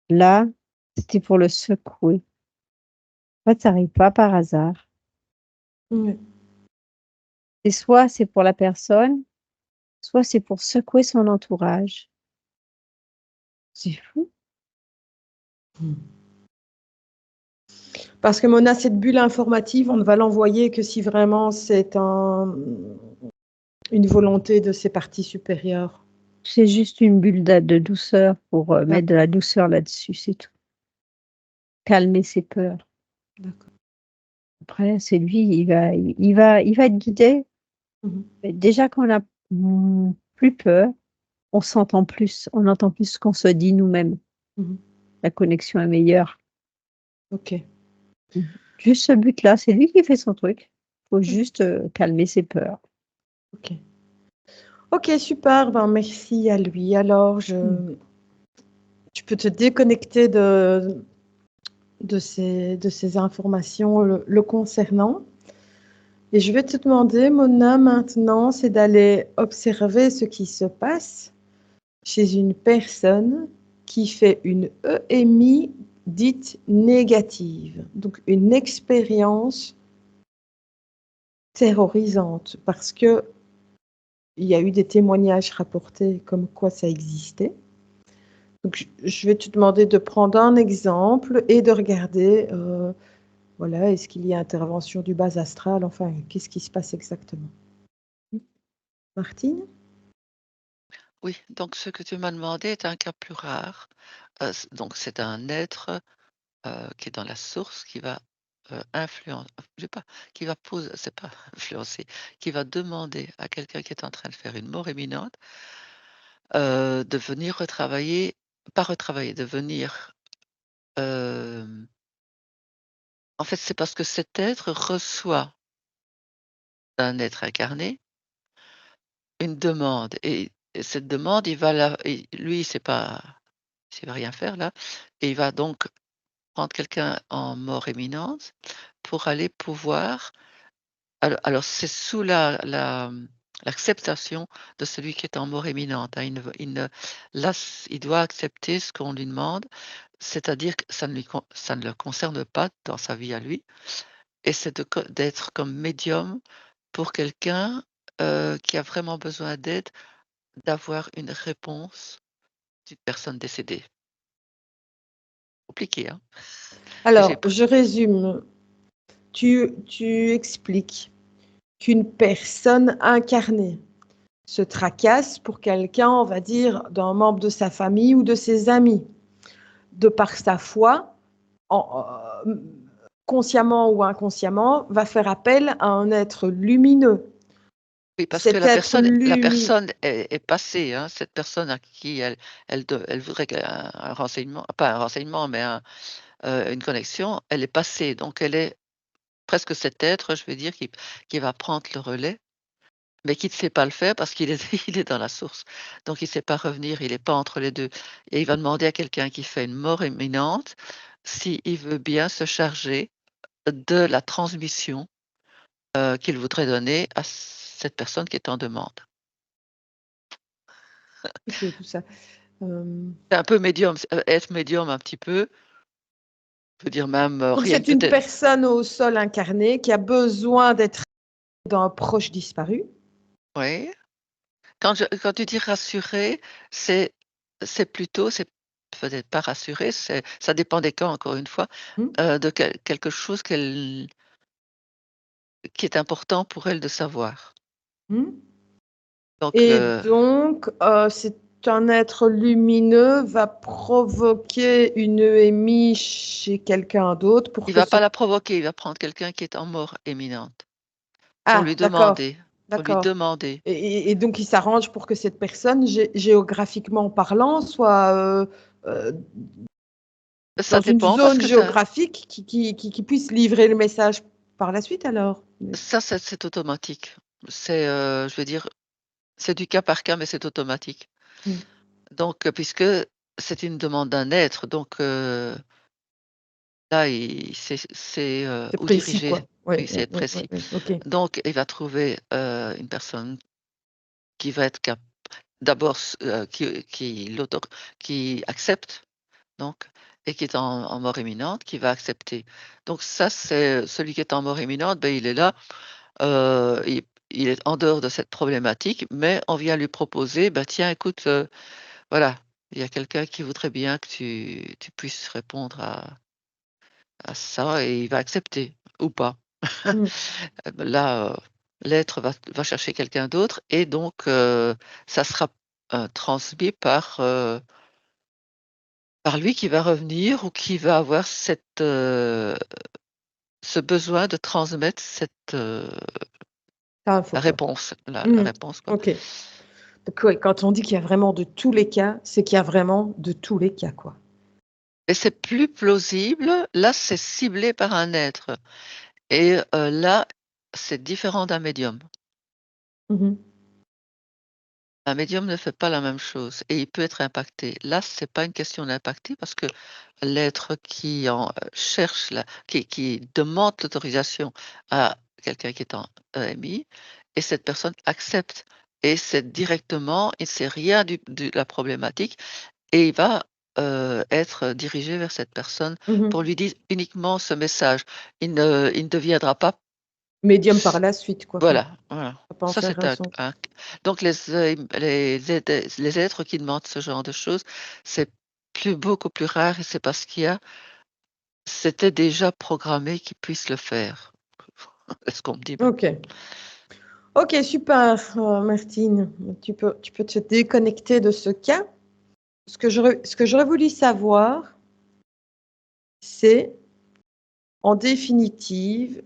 là, c'était pour le secouer. En fait, ça arrive pas par hasard. Ouais. Et soit c'est pour la personne, soit c'est pour secouer son entourage. C'est fou. Mmh. Parce que Mona, cette bulle informative, on ne va l'envoyer que si vraiment c'est une volonté de ses parties supérieures. C'est juste une bulle de douceur pour, mettre de D'accord, la douceur là-dessus, c'est tout. Calmer ses peurs. d'accord. Après, c'est lui, il va être guidé. Mmh. Mais déjà qu'on a, plus peur, on s'entend plus, on entend plus ce qu'on se dit nous-mêmes. Mmh. La connexion est meilleure. OK. Mmh. Juste ce but-là, c'est lui qui fait son truc. Faut Mmh. juste, calmer ses peurs. OK. OK, super, ben, merci à lui. Alors Mmh. tu peux te déconnecter de ces informations le concernant. Et je vais te demander, Mona, maintenant, c'est d'aller observer ce qui se passe chez une personne qui fait une EMI dite négative, donc une expérience terrorisante, parce qu'il y a eu des témoignages rapportés comme quoi ça existait. Donc je vais te demander de prendre un exemple et de regarder, voilà, est-ce qu'il y a intervention du bas astral? Enfin, qu'est-ce qui se passe exactement? Martine? Oui, donc ce que tu m'as demandé est un cas plus rare. Donc c'est un être, qui est dans la source qui va, je sais pas, qui va poser c'est pas influencer, qui va demander à quelqu'un qui est en train de faire une mort imminente, de venir retravailler pas retravailler, de venir, hem, en fait, c'est parce que cet être reçoit d'un être incarné une demande et cette demande, il va la et lui, il sait pas il sait rien faire là et il va donc prendre quelqu'un en mort imminente pour aller pouvoir alors c'est sous l'acceptation de celui qui est en mort imminente, hein. Il ne là, il doit accepter ce qu'on lui demande, c'est-à-dire que ça ne le concerne pas dans sa vie à lui et c'est d'être comme médium pour quelqu'un, qui a vraiment besoin d'aide, d'avoir une réponse d'une personne décédée. Compliqué, hein? Et j'ai Alors, pris je résume. Tu expliques qu'une personne incarnée se tracasse pour quelqu'un, on va dire, d'un membre de sa famille ou de ses amis. De par sa foi, consciemment ou inconsciemment, va faire appel à un être lumineux. oui, parce que Cet être la lumineux, personne est passée, hein, cette personne à qui elle voudrait un renseignement, pas un renseignement, mais une connexion, elle est passée, donc elle est presque cet être, je veux dire, qui va prendre le relais, mais qui ne sait pas le faire parce qu'il est il est dans la source. Donc il ne sait pas revenir, il est pas entre les 2 et il va demander à quelqu'un qui fait une mort imminente s'il veut bien se charger de la transmission, qu'il voudrait donner à cette personne qui est en demande. compliqué tout ça. C'est un peu médium, être médium un petit peu, je veux dire même, Donc rien c'est que une peut-être personne au sol incarné qui a besoin d'être d'un proche disparu. oui. Quand tu dis rassurer, c'est c'est peut-être pas rassurer, ça dépend des cas encore une fois, Hmm. de quelque chose qui est important pour elle de savoir. Hmm. Donc, Et donc, c'est un être lumineux va provoquer une EMI chez quelqu'un d'autre pour il que va ce... pas la provoquer, il va prendre quelqu'un qui est en mort imminente pour Ah, lui d'accord, demander pour lui d'accord. demander. Et donc, il s'arrange pour que cette personne, géographiquement parlant, soit euh, Ça dans une dépend parce zone que ça géographique qui puisse livrer le message par la suite alors. ça c'est automatique. Je veux dire, c'est du cas par cas, mais c'est automatique. Hmm. Donc, puisque c'est une demande d'un être, donc, là, C'est où précis, diriger. quoi. Oui, Oui, oui, c'est oui, précis. oui, ok. Donc il va trouver, une personne qui va être d'abord qui accepte donc et qui est en mort imminente, qui va accepter. Donc ça, c'est celui qui est en mort imminente, ben, il est là, il est en dehors de cette problématique, mais on vient lui proposer: «Bah, tiens écoute, voilà, il y a quelqu'un qui voudrait bien que tu puisses répondre à ça» et il va accepter ou pas. Hmm. Là, l'être va chercher quelqu'un d'autre et donc ça sera, transmis par lui qui va revenir ou qui va avoir ce besoin de transmettre Ça, faut la quoi. réponse, la Hmm. réponse, quoi. Ok. Donc, ouais, quand on dit qu'il y a vraiment de tous les cas, c'est qu'il y a vraiment de tous les cas, quoi. Et c'est plus plausible, là, c'est ciblé par un être et là, c'est différent d'un médium. Mhm. Un médium ne fait pas la même chose et il peut être impacté. Là, c'est pas une question d'impacter parce que l'être qui cherche qui demande l'autorisation à quelqu'un qui est en EMI et cette personne accepte et c'est directement, il sait rien de la problématique et il va, être dirigé vers cette personne pour Mhm. lui dire uniquement ce message. Il ne deviendra pas Médium par la suite, quoi. Enfin, voilà, voilà. faut pas en Ça, faire c'est un son. donc les êtres qui demandent ce genre de choses, c'est beaucoup plus rare et c'est parce c'était déjà programmé qu'ils puissent le faire. Est-ce qu'on me dit Ok. Ok, super, Martine. Tu peux te déconnecter de ce cas. Ce que j'aurais voulu savoir, c'est, en définitive,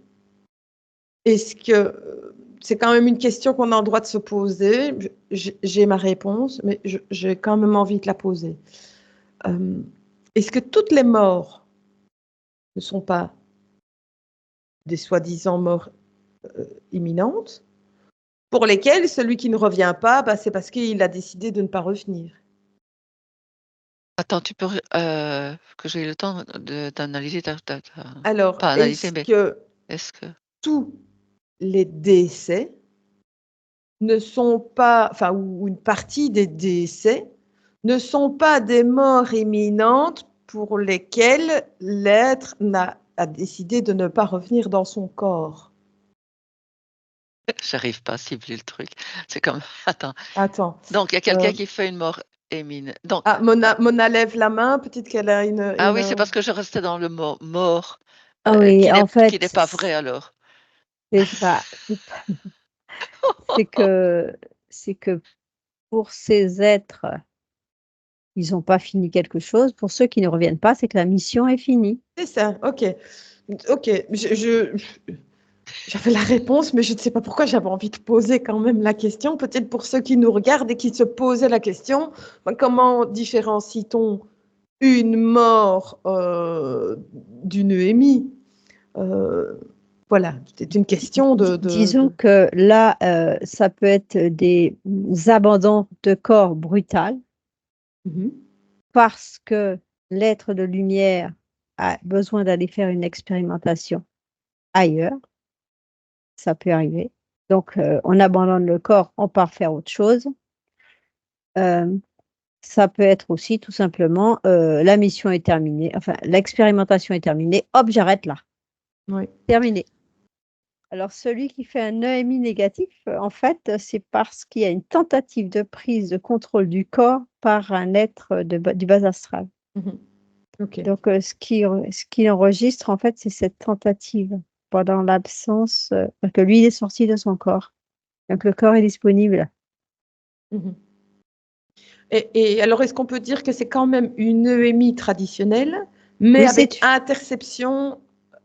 est-ce que c'est quand même une question qu'on a le droit de se poser. J'ai ma réponse, mais j'ai quand même envie de la poser. Euh, Est-ce que toutes les morts ne sont pas des soi-disant morts imminentes, pour lesquelles celui qui ne revient pas, bah, c'est parce qu'il a décidé de ne pas revenir? Attends, tu peux que j'ai le temps d'analyser Alors, pas analyser, est-ce mais que est-ce que tous les décès ne sont pas, enfin, ou une partie des décès ne sont pas des morts imminentes pour lesquelles l'être a décidé de ne pas revenir dans son corps? j'arrive pas à cibler le truc. C'est comme attends, Attends. donc il y a quelqu'un qui fait une mort émine donc Mona lève la main, peut-être qu'elle a ah oui, c'est parce que je restais dans le mot mort, Ah oui, en qui n'est fait, pas vrai alors. c'est que c'est que pour ces êtres, ils n'ont pas fini quelque chose. Pour ceux qui ne reviennent pas, c'est que la mission est finie. C'est ça, ok. Ok, j'avais la réponse, mais je ne sais pas pourquoi j'avais envie de poser quand même la question. Peut-être pour ceux qui nous regardent et qui se posaient la question, comment différencie-t-on une mort d'une EMI? Voilà, c'est une question Disons que là, ça peut être des abandons de corps brutal Mhm. parce que l'être de lumière a besoin d'aller faire une expérimentation ailleurs. Ça peut arriver. Donc, on abandonne le corps, on part faire autre chose. Euh, Ça peut être aussi tout simplement la mission est terminée, enfin l'expérimentation est terminée, hop, j'arrête là, Oui. terminé. Alors celui qui fait un EMI négatif, en fait, c'est parce qu'il y a une tentative de prise de contrôle du corps par un être du bas astral. Mhm. Ok. Donc ce qui enregistre, en fait, c'est cette tentative pendant l'absence, parce que lui, il est sorti de son corps. Donc le corps est disponible. Mhm. Et alors, est-ce qu'on peut dire que c'est quand même une EMI traditionnelle, mais Oui, avec c'est interception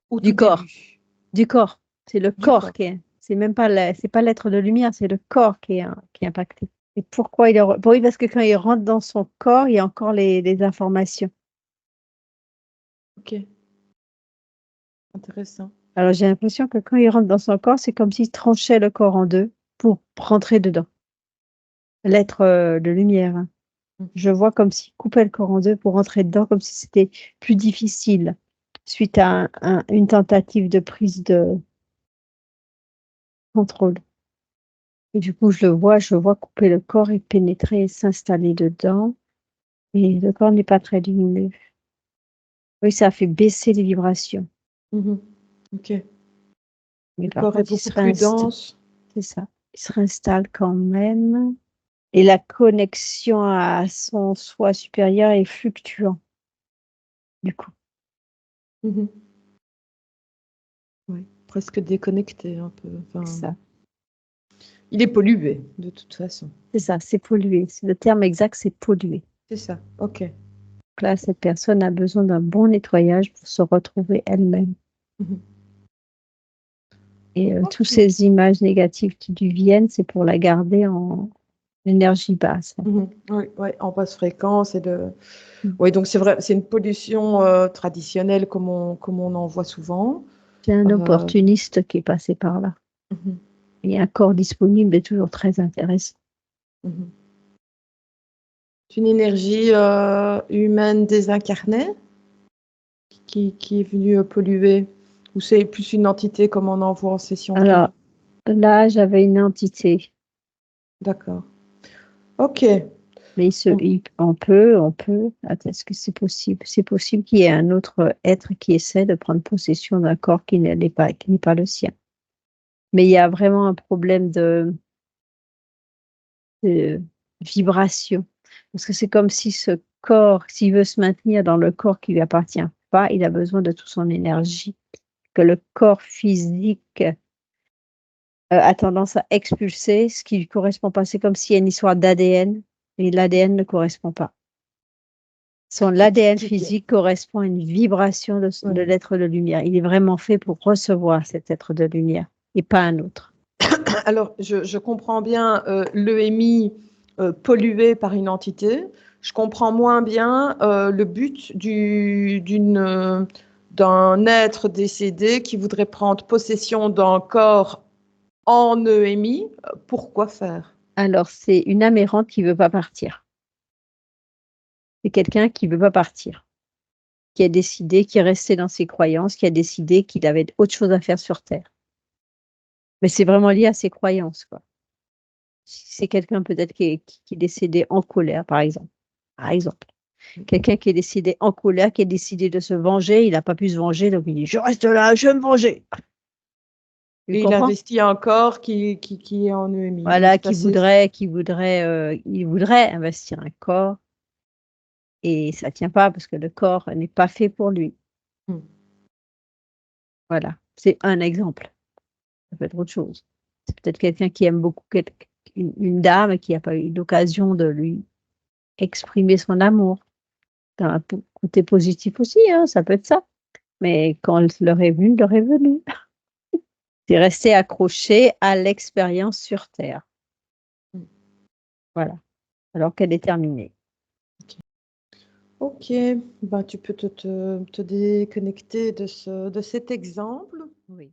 au tout du corps. début? Du corps. C'est le Du corps corps. qui est. C'est même pas c'est pas l'être de lumière, c'est le corps qui est impacté. Et pourquoi il est. Oui, parce que quand il rentre dans son corps, il y a encore les informations. Ok, intéressant. Alors j'ai l'impression que quand il rentre dans son corps, c'est comme s'il tranchait le corps en deux pour rentrer dedans. L'être de lumière, hein. Mhm. Je vois comme s'il coupait le corps en deux pour rentrer dedans, comme si c'était plus difficile suite à une tentative de prise de contrôle. Et du coup, je le vois couper le corps et pénétrer et s'installer dedans. Et le corps n'est pas très lumineux. Oui, ça fait baisser les vibrations. Mhm. Ok. Mais Le par corps est contre, beaucoup plus dense. c'est ça. Il se réinstalle quand même. Et la connexion à son soi supérieur est fluctuant, du coup. Mhm. Oui, presque déconnecté un peu. C'est Enfin, ça. il est pollué, de toute façon. C'est ça, c'est pollué. Le terme exact, c'est pollué. C'est ça. Ok. Donc là, cette personne a besoin d'un bon nettoyage pour se retrouver elle-même. Mhm. Et toutes Ok. ces images négatives qui lui viennent, c'est pour la garder en énergie basse. Mhm. Oui, ouais, en basse fréquence et de. Mm. Oui, donc c'est vrai, c'est une pollution traditionnelle comme on en voit souvent. C'est un Euh, opportuniste qui est passé par là. mhm. Et un corps disponible est toujours très intéressant. Mhm. C'est une énergie humaine désincarnée qui est venue polluer, ou c'est plus une entité comme on en voit en session Alors pure? là, j'avais une entité, D'accord. Ok. mais On- on peut. Attends, est-ce que c'est possible? C'est possible qu'il y ait un autre être qui essaie de prendre possession d'un corps qui n'est pas le sien. Mais il y a vraiment un problème de vibration. Parce que c'est comme si ce corps, s'il veut se maintenir dans le corps qui lui appartient pas, il a besoin de toute son énergie, que le corps physique a tendance à expulser ce qui lui correspond pas. C'est comme s'il y a une histoire d'ADN et l'ADN ne correspond pas. L'ADN qui- physique correspond à une vibration de ouais. l'être de lumière. Il est vraiment fait pour recevoir cet être de lumière et pas un autre. Alors, je comprends bien l'EMI pollué par une entité. Je comprends moins bien le but d'un être décédé qui voudrait prendre possession d'un corps en EMI. Pourquoi faire? Alors, c'est une âme errante qui veut pas partir. C'est quelqu'un qui ne veut pas partir, qui a décidé, qui est resté dans ses croyances, qui a décidé qu'il avait autre chose à faire sur Terre. Mais c'est vraiment lié à ses croyances, quoi. C'est quelqu'un peut-être qui est décédé en colère, par exemple. Par exemple. Quelqu'un qui est décédé en colère, qui a décidé de se venger, il n'a pas pu se venger, donc il dit: «Je reste là, je vais me venger». Tu Et il comprends? investit un corps qui est en EMI. Oui, Voilà, tout à fait. il voudrait investir un corps et ça tient pas parce que le corps n'est pas fait pour lui. Mmh. Voilà, c'est un exemple. Ça peut être autre chose. C'est peut-être quelqu'un qui aime beaucoup une dame et qui n'a pas eu l'occasion de lui exprimer son amour. Dans un côté positif aussi, hein, ça peut être ça. Mais quand l'heure est venue, l'heure est venue. C'est resté accroché à l'expérience sur Terre. Mmh. Voilà, alors qu'elle est terminée. OK, bah, tu peux te déconnecter de cet exemple. Oui.